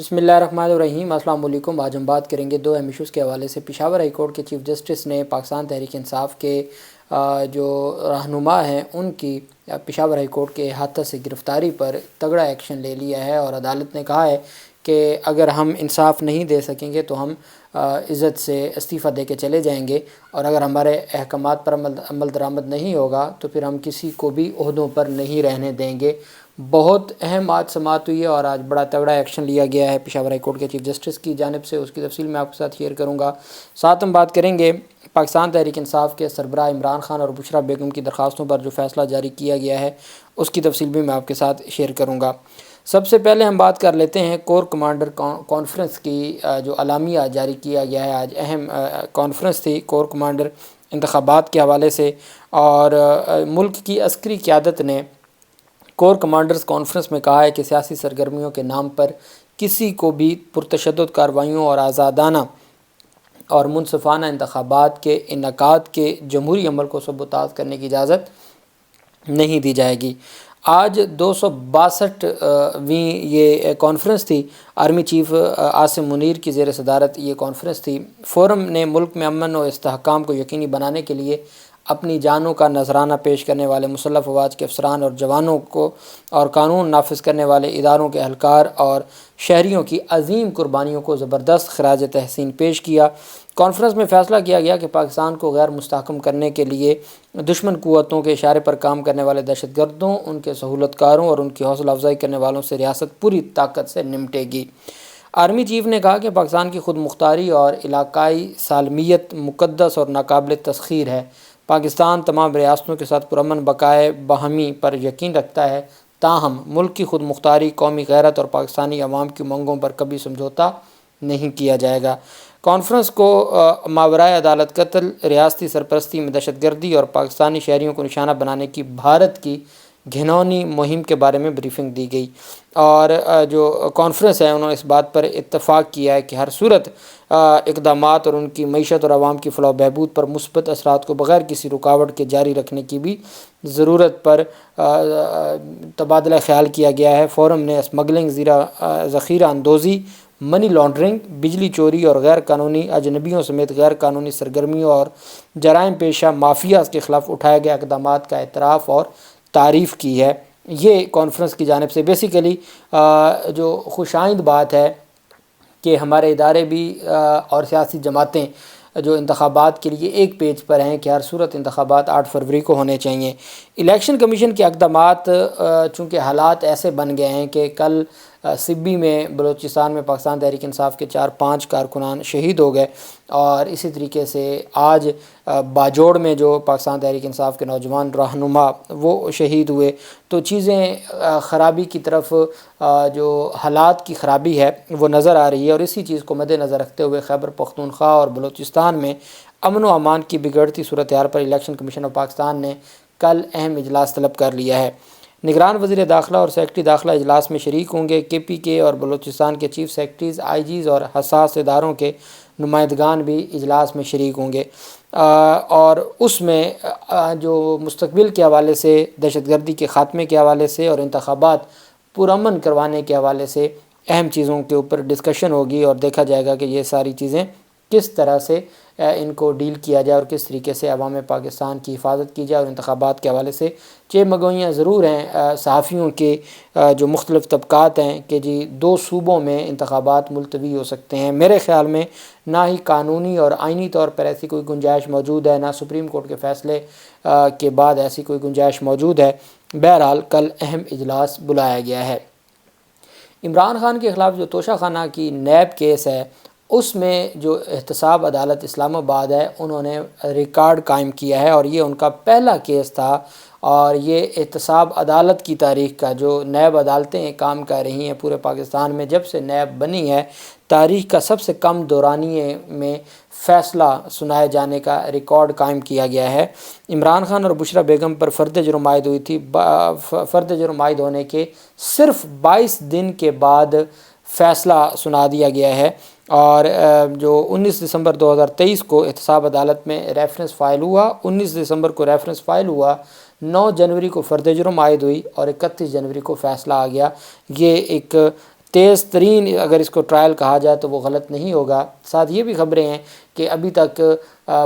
بسم اللہ الرحمن الرحیم۔ السلام علیکم۔ آج ہم بات کریں گے دو اہم ایشوز کے حوالے سے۔ پشاور ہائی کورٹ کے چیف جسٹس نے پاکستان تحریک انصاف کے جو رہنما ہیں ان کی پشاور ہائی کورٹ کے احاطہ سے گرفتاری پر تگڑا ایکشن لے لیا ہے، اور عدالت نے کہا ہے کہ اگر ہم انصاف نہیں دے سکیں گے تو ہم عزت سے استعفیٰ دے کے چلے جائیں گے، اور اگر ہمارے احکامات پر عمل درآمد نہیں ہوگا تو پھر ہم کسی کو بھی عہدوں پر نہیں رہنے دیں گے۔ بہت اہم آج سماعت ہوئی ہے اور آج بڑا تگڑا ایکشن لیا گیا ہے پشاور ہائی کورٹ کے چیف جسٹس کی جانب سے۔ اس کی تفصیل میں آپ کے ساتھ شیئر کروں گا۔ ساتھ ہم بات کریں گے پاکستان تحریک انصاف کے سربراہ عمران خان اور بشریٰ بیگم کی درخواستوں پر جو فیصلہ جاری کیا گیا ہے اس کی تفصیل بھی میں آپ کے ساتھ شیئر کروں گا۔ سب سے پہلے ہم بات کر لیتے ہیں کور کمانڈر کانفرنس کی، جو اعلامیہ جاری کیا گیا ہے۔ آج اہم کانفرنس تھی کور کمانڈر انتخابات کے حوالے سے، اور ملک کی عسکری قیادت نے کور کمانڈرز کانفرنس میں کہا ہے کہ سیاسی سرگرمیوں کے نام پر کسی کو بھی پرتشدد کارروائیوں اور آزادانہ اور منصفانہ انتخابات کے انعقاد کے جمہوری عمل کو سبوتاژ کرنے کی اجازت نہیں دی جائے گی۔ آج 262ویں یہ کانفرنس تھی۔ آرمی چیف عاصم منیر کی زیر صدارت یہ کانفرنس تھی۔ فورم نے ملک میں امن و استحکام کو یقینی بنانے کے لیے اپنی جانوں کا نذرانہ پیش کرنے والے مسلح افواج کے افسران اور جوانوں کو اور قانون نافذ کرنے والے اداروں کے اہلکار اور شہریوں کی عظیم قربانیوں کو زبردست خراج تحسین پیش کیا۔ کانفرنس میں فیصلہ کیا گیا کہ پاکستان کو غیر مستحکم کرنے کے لیے دشمن قوتوں کے اشارے پر کام کرنے والے دہشت گردوں، ان کے سہولت کاروں اور ان کی حوصلہ افزائی کرنے والوں سے ریاست پوری طاقت سے نمٹے گی۔ آرمی چیف نے کہا کہ پاکستان کی خود مختاری اور علاقائی سالمیت مقدس اور ناقابل تسخیر ہے۔ پاکستان تمام ریاستوں کے ساتھ پرامن بقائے باہمی پر یقین رکھتا ہے، تاہم ملک کی خود مختاری، قومی غیرت اور پاکستانی عوام کی امنگوں پر کبھی سمجھوتہ نہیں کیا جائے گا۔ کانفرنس کو ماورائے عدالت قتل، ریاستی سرپرستی میں دہشت گردی اور پاکستانی شہریوں کو نشانہ بنانے کی بھارت کی گھناؤنی مہم کے بارے میں بریفنگ دی گئی، اور جو کانفرنس ہے انہوں نے اس بات پر اتفاق کیا ہے کہ ہر صورت اقدامات اور ان کی معیشت اور عوام کی فلاح و بہبود پر مثبت اثرات کو بغیر کسی رکاوٹ کے جاری رکھنے کی بھی ضرورت پر تبادلہ خیال کیا گیا ہے۔ فورم نے اسمگلنگ، ذخیرہ اندوزی، منی لانڈرنگ، بجلی چوری اور غیر قانونی اجنبیوں سمیت غیر قانونی سرگرمیوں اور جرائم پیشہ مافیاز کے خلاف اٹھائے گئے اقدامات کا اعتراف اور تعریف کی ہے۔ یہ کانفرنس کی جانب سے بیسیکلی جو خوش آئند بات ہے کہ ہمارے ادارے بھی اور سیاسی جماعتیں جو انتخابات کے لیے ایک پیج پر ہیں کہ ہر صورت انتخابات 8 فروری کو ہونے چاہیے۔ الیکشن کمیشن کے اقدامات چونکہ حالات ایسے بن گئے ہیں کہ کل سبی میں بلوچستان میں پاکستان تحریک انصاف کے 4-5 کارکنان شہید ہو گئے، اور اسی طریقے سے آج باجوڑ میں جو پاکستان تحریک انصاف کے نوجوان رہنما وہ شہید ہوئے، تو چیزیں خرابی کی طرف جو حالات کی خرابی ہے وہ نظر آ رہی ہے، اور اسی چیز کو مد نظر رکھتے ہوئے خیبر پختونخوا اور بلوچستان میں امن و امان کی بگڑتی صورتحال پر الیکشن کمیشن آف پاکستان نے کل اہم اجلاس طلب کر لیا ہے۔ نگران وزیر داخلہ اور سیکرٹری داخلہ اجلاس میں شریک ہوں گے۔ کے پی کے اور بلوچستان کے چیف سیکرٹریز، آئی جیز اور حساس اداروں کے نمائندگان بھی اجلاس میں شریک ہوں گے، اور اس میں جو مستقبل کے حوالے سے، دہشت گردی کے خاتمے کے حوالے سے اور انتخابات پرامن کروانے کے حوالے سے اہم چیزوں کے اوپر ڈسکشن ہوگی، اور دیکھا جائے گا کہ یہ ساری چیزیں کس طرح سے ان کو ڈیل کیا جائے اور کس طریقے سے عوام پاکستان کی حفاظت کی جائے۔ اور انتخابات کے حوالے سے چہ ضرور ہیں صحافیوں کے جو مختلف طبقات ہیں کہ جی 2 صوبوں میں انتخابات ملتوی ہو سکتے ہیں۔ میرے خیال میں نہ ہی قانونی اور آئینی طور پر ایسی کوئی گنجائش موجود ہے، نہ سپریم کورٹ کے فیصلے کے بعد ایسی کوئی گنجائش موجود ہے۔ بہرحال کل اہم اجلاس بلایا گیا ہے۔ عمران خان کے خلاف جو توشہ خانہ کی نیب کیس ہے، اس میں جو احتساب عدالت اسلام آباد ہے انہوں نے ریکارڈ قائم کیا ہے، اور یہ ان کا پہلا کیس تھا، اور یہ احتساب عدالت کی تاریخ کا، جو نیب عدالتیں کام کر رہی ہیں پورے پاکستان میں جب سے نیب بنی ہے، تاریخ کا سب سے کم دورانیے میں فیصلہ سنائے جانے کا ریکارڈ قائم کیا گیا ہے۔ عمران خان اور بشریٰ بیگم پر فرد جرم عائد ہوئی تھی۔ فرد جرم عائد ہونے کے صرف 22 دن کے بعد فیصلہ سنا دیا گیا ہے، اور جو 19 دسمبر 2023 کو احتساب عدالت میں ریفرنس فائل ہوا، 19 دسمبر کو ریفرنس فائل ہوا، 9 جنوری کو فرد جرم عائد ہوئی، اور 31 جنوری کو فیصلہ آ گیا۔ یہ ایک تیز ترین اگر اس کو ٹرائل کہا جائے تو وہ غلط نہیں ہوگا۔ ساتھ یہ بھی خبریں ہیں کہ ابھی تک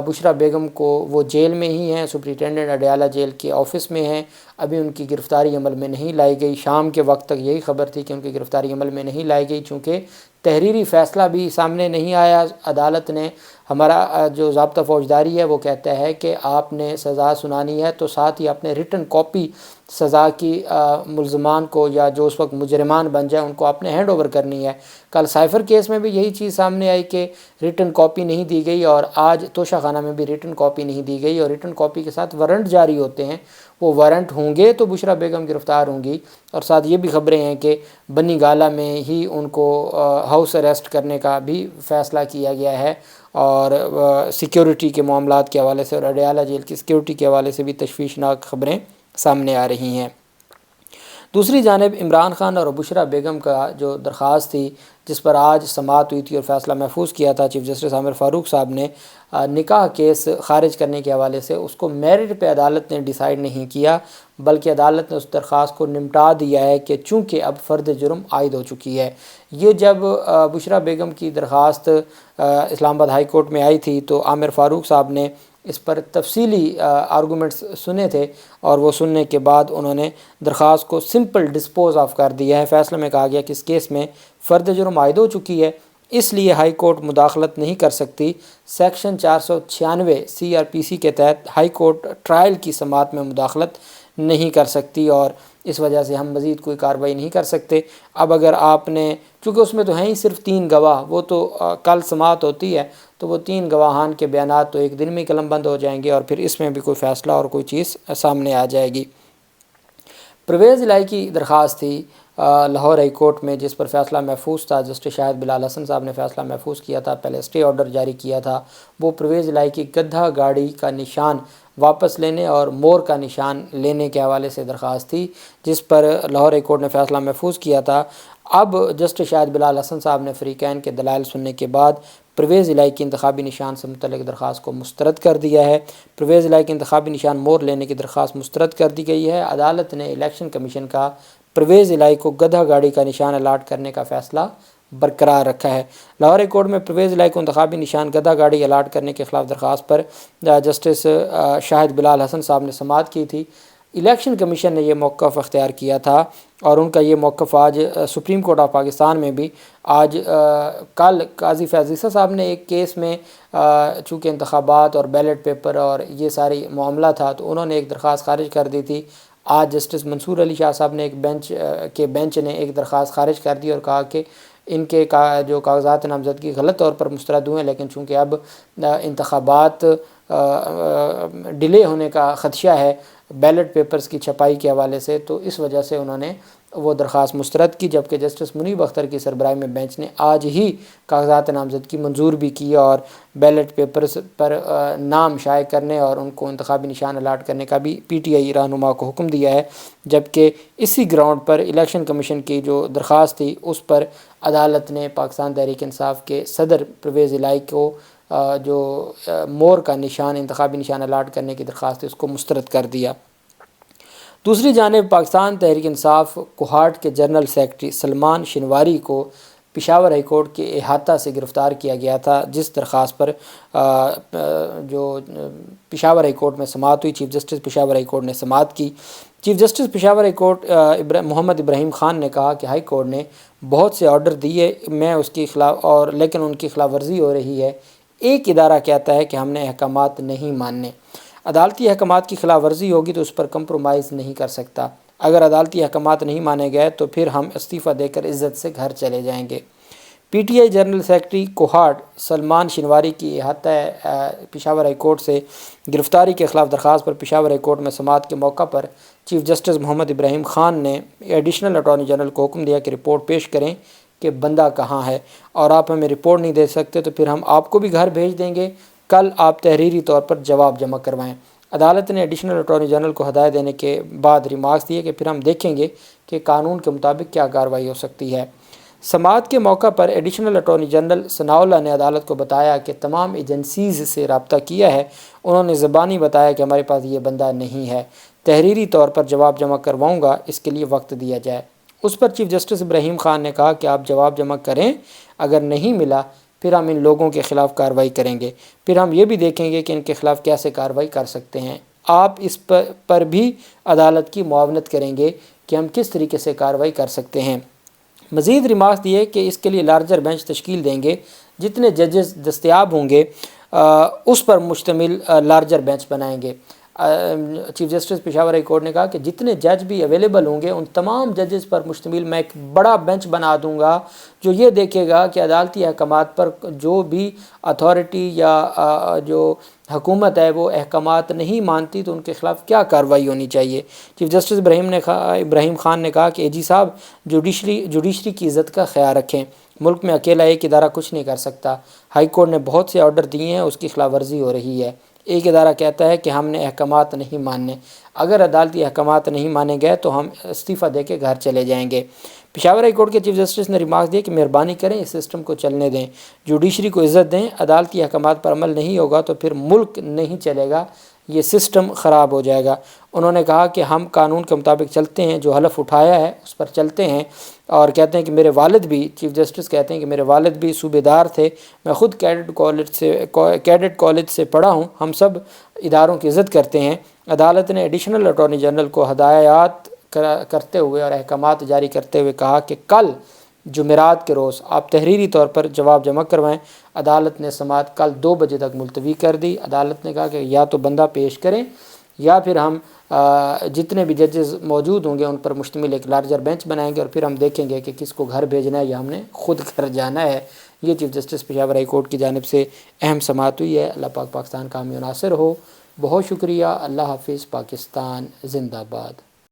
بشریٰ بیگم کو وہ جیل میں ہی ہیں، سپرنٹینڈنٹ اڈیالہ جیل کے آفس میں ہیں، ابھی ان کی گرفتاری عمل میں نہیں لائی گئی۔ شام کے وقت تک یہی خبر تھی کہ ان کی گرفتاری عمل میں نہیں لائی گئی، چونکہ تحریری فیصلہ بھی سامنے نہیں آیا۔ عدالت نے، ہمارا جو ضابطہ فوجداری ہے وہ کہتا ہے کہ آپ نے سزا سنانی ہے تو ساتھ ہی آپ نے ریٹن کاپی سزا کی ملزمان کو یا جو اس وقت مجرمان بن جائے ان کو آپ نے ہینڈ اوور کرنی ہے۔ کل سائفر کیس میں بھی یہی چیز سامنے آئی کہ ریٹن کاپی نہیں دی گئی، اور آج توشہ خانہ میں بھی ریٹن کاپی نہیں دی گئی، اور ریٹن کاپی کے ساتھ وارنٹ جاری ہوتے ہیں۔ وہ وارنٹ ہوں گے تو بشریٰ بیگم گرفتار ہوں گی۔ اور ساتھ یہ بھی خبریں ہیں کہ بنی گالہ میں ہی ان کو ہاؤس اریسٹ کرنے کا بھی فیصلہ کیا گیا ہے، اور سیکیورٹی کے معاملات کے حوالے سے اور اڈیالہ جیل کی سیکیورٹی کے حوالے سے بھی تشویشناک خبریں سامنے آ رہی ہیں۔ دوسری جانب عمران خان اور بشریٰ بیگم کا جو درخواست تھی جس پر آج سماعت ہوئی تھی اور فیصلہ محفوظ کیا تھا چیف جسٹس عامر فاروق صاحب نے، نکاح کیس خارج کرنے کے حوالے سے، اس کو میرٹ پہ عدالت نے ڈیسائیڈ نہیں کیا، بلکہ عدالت نے اس درخواست کو نمٹا دیا ہے کہ چونکہ اب فرد جرم عائد ہو چکی ہے۔ یہ جب بشریٰ بیگم کی درخواست اسلام آباد ہائی کورٹ میں آئی تھی تو عامر فاروق صاحب نے اس پر تفصیلی آرگومنٹس سنے تھے، اور وہ سننے کے بعد انہوں نے درخواست کو سمپل ڈسپوز آف کر دیا ہے۔ فیصلے میں کہا گیا کہ اس کیس میں فرد جرم عائد ہو چکی ہے، اس لیے ہائی کورٹ مداخلت نہیں کر سکتی۔ سیکشن 496 CRPC کے تحت ہائی کورٹ ٹرائل کی سماعت میں مداخلت نہیں کر سکتی، اور اس وجہ سے ہم مزید کوئی کارروائی نہیں کر سکتے۔ اب اگر آپ نے، چونکہ اس میں تو ہیں ہی صرف 3 گواہ، وہ تو کل سماعت ہوتی ہے تو وہ 3 گواہان کے بیانات تو ایک دن میں قلم بند ہو جائیں گے، اور پھر اس میں بھی کوئی فیصلہ اور کوئی چیز سامنے آ جائے گی۔ پرویز الہی کی درخواست تھی لاہور ہائی کورٹ میں، جس پر فیصلہ محفوظ تھا۔ جسٹس شاہد بلال حسن صاحب نے فیصلہ محفوظ کیا تھا، پہلے اسٹے آرڈر جاری کیا تھا۔ وہ پرویز الہی کی گدھا گاڑی کا نشان واپس لینے اور مور کا نشان لینے کے حوالے سے درخواست تھی، جس پر لاہور ہائی کورٹ نے فیصلہ محفوظ کیا تھا۔ اب جسٹس شاہد بلال حسن صاحب نے فریقین کے دلائل سننے کے بعد پرویز الہی کی انتخابی نشان سے متعلق درخواست کو مسترد کر دیا ہے۔ پرویز الہی کی انتخابی نشان مور لینے کی درخواست مسترد کر دی گئی ہے۔ عدالت نے الیکشن کمیشن کا پرویز الہی کو گدھا گاڑی کا نشان الاٹ کرنے کا فیصلہ برقرار رکھا ہے۔ لاہور ہائی کورٹ میں پرویز الہی کو انتخابی نشان گدھا گاڑی الاٹ کرنے کے خلاف درخواست پر جسٹس شاہد بلال حسن صاحب نے سماعت کی تھی۔ الیکشن کمیشن نے یہ موقف اختیار کیا تھا، اور ان کا یہ موقف آج سپریم کورٹ آف پاکستان میں بھی آج کل قاضی فیاض عیسیٰ صاحب نے ایک کیس میں چونکہ انتخابات اور بیلٹ پیپر اور یہ ساری معاملہ تھا تو انہوں نے ایک درخواست خارج کر دی تھی۔ آج جسٹس منصور علی شاہ صاحب نے ایک بینچ نے ایک درخواست خارج کر دی اور کہا کہ ان کے جو کاغذات نامزدگی غلط طور پر مسترد ہوئے ہیں، لیکن چونکہ اب انتخابات ڈیلے ہونے کا خدشہ ہے بیلٹ پیپرز کی چھپائی کے حوالے سے، تو اس وجہ سے انہوں نے وہ درخواست مسترد کی، جبکہ جسٹس منیب اختر کی سربراہی میں بینچ نے آج ہی کاغذات نامزدگی منظور بھی کی اور بیلٹ پیپرز پر نام شائع کرنے اور ان کو انتخابی نشان الاٹ کرنے کا بھی PTI رہنما کو حکم دیا ہے۔ جبکہ اسی گراؤنڈ پر الیکشن کمیشن کی جو درخواست تھی اس پر عدالت نے پاکستان تحریک انصاف کے صدر پرویز الہی کو جو مور کا نشان انتخابی نشان الاٹ کرنے کی درخواست ہے اس کو مسترد کر دیا۔ دوسری جانب پاکستان تحریک انصاف کوہاٹ کے جنرل سیکرٹری سلمان شنواری کو پشاور ہائی کورٹ کے احاطہ سے گرفتار کیا گیا تھا، جس درخواست پر جو پشاور ہائی کورٹ میں سماعت ہوئی، chief justice Peshawar high court نے سماعت کی۔ Chief justice Peshawar high court Muhammad Ibrahim Khan نے کہا کہ ہائی کورٹ نے بہت سے آرڈر دیے، میں اس کی خلاف لیکن ان کی خلاف ورزی ہو رہی ہے۔ ایک ادارہ کہتا ہے کہ ہم نے احکامات نہیں ماننے، عدالتی احکامات کی خلاف ورزی ہوگی تو اس پر کمپرومائز نہیں کر سکتا، اگر عدالتی احکامات نہیں مانے گئے تو پھر ہم استعفیٰ دے کر عزت سے گھر چلے جائیں گے۔ PTI general secretary Kohat Salman Shinwari کی احاطہ پشاور ہائی کورٹ سے گرفتاری کے خلاف درخواست پر پشاور ہائی کورٹ میں سماعت کے موقع پر چیف جسٹس محمد ابراہیم خان نے ایڈیشنل اٹارنی جنرل کو حکم دیا کہ رپورٹ پیش کریں کہ بندہ کہاں ہے، اور آپ ہمیں رپورٹ نہیں دے سکتے تو پھر ہم آپ کو بھی گھر بھیج دیں گے، کل آپ تحریری طور پر جواب جمع کروائیں۔ عدالت نے ایڈیشنل اٹارنی جنرل کو ہدایت دینے کے بعد ریمارکس دیے کہ پھر ہم دیکھیں گے کہ قانون کے مطابق کیا کارروائی ہو سکتی ہے۔ سماعت کے موقع پر ایڈیشنل اٹارنی جنرل ثناء اللہ نے عدالت کو بتایا کہ تمام ایجنسیز سے رابطہ کیا ہے، انہوں نے زبانی بتایا کہ ہمارے پاس یہ بندہ نہیں ہے، تحریری طور پر جواب جمع کرواؤں گا، اس کے لیے وقت دیا جائے۔ اس پر چیف جسٹس ابراہیم خان نے کہا کہ آپ جواب جمع کریں، اگر نہیں ملا پھر ہم ان لوگوں کے خلاف کارروائی کریں گے، پھر ہم یہ بھی دیکھیں گے کہ ان کے خلاف کیسے کارروائی کر سکتے ہیں۔ آپ اس پر بھی عدالت کی معاونت کریں گے کہ ہم کس طریقے سے کارروائی کر سکتے ہیں۔ مزید ریمارکس دیے کہ اس کے لیے لارجر بینچ تشکیل دیں گے، جتنے ججز دستیاب ہوں گے اس پر مشتمل لارجر بینچ بنائیں گے۔ Chief justice Peshawar high court نے کہا کہ جتنے جج بھی اویلیبل ہوں گے ان تمام ججز پر مشتمل میں ایک بڑا بینچ بنا دوں گا جو یہ دیکھے گا کہ عدالتی احکامات پر جو بھی اتھارٹی یا جو حکومت ہے وہ احکامات نہیں مانتی تو ان کے خلاف کیا کارروائی ہونی چاہیے۔ چیف جسٹس ابراہیم خان نے کہا کہ اے جی صاحب جوڈیشری کی عزت کا خیال رکھیں، ملک میں اکیلا ایک ادارہ کچھ نہیں کر سکتا۔ ہائی کورٹ نے بہت سے آرڈر دیے ہیں، اس کی خلاف ورزی ہو رہی ہے۔ ایک ادارہ کہتا ہے کہ ہم نے احکامات نہیں ماننے، اگر عدالتی احکامات نہیں مانے گئے تو ہم استعفیٰ دے کے گھر چلے جائیں گے۔ پشاور ہائی کورٹ کے چیف جسٹس نے ریمارکس دیے کہ مہربانی کریں اس سسٹم کو چلنے دیں، جوڈیشری کو عزت دیں، عدالتی احکامات پر عمل نہیں ہوگا تو پھر ملک نہیں چلے گا، یہ سسٹم خراب ہو جائے گا۔ انہوں نے کہا کہ ہم قانون کے مطابق چلتے ہیں، جو حلف اٹھایا ہے اس پر چلتے ہیں، اور کہتے ہیں کہ میرے والد بھی، چیف جسٹس کہتے ہیں کہ میرے والد بھی صوبے دار تھے، میں خود کیڈٹ کالج سے پڑھا ہوں، ہم سب اداروں کی عزت کرتے ہیں۔ عدالت نے ایڈیشنل اٹارنی جنرل کو ہدایات کرتے ہوئے اور احکامات جاری کرتے ہوئے کہا کہ کل جمعرات کے روز آپ تحریری طور پر جواب جمع کروائیں۔ عدالت نے سماعت کل 2 بجے تک ملتوی کر دی۔ عدالت نے کہا کہ یا تو بندہ پیش کریں یا پھر ہم جتنے بھی ججز موجود ہوں گے ان پر مشتمل ایک لارجر بینچ بنائیں گے، اور پھر ہم دیکھیں گے کہ کس کو گھر بھیجنا ہے یا ہم نے خود گھر جانا ہے۔ یہ chief justice Peshawar high court کی جانب سے اہم سماعت ہوئی ہے۔ اللہ پاک پاکستان کا حامی و ناصر ہو۔ بہت شکریہ۔ اللہ حافظ۔ پاکستان زندہ باد۔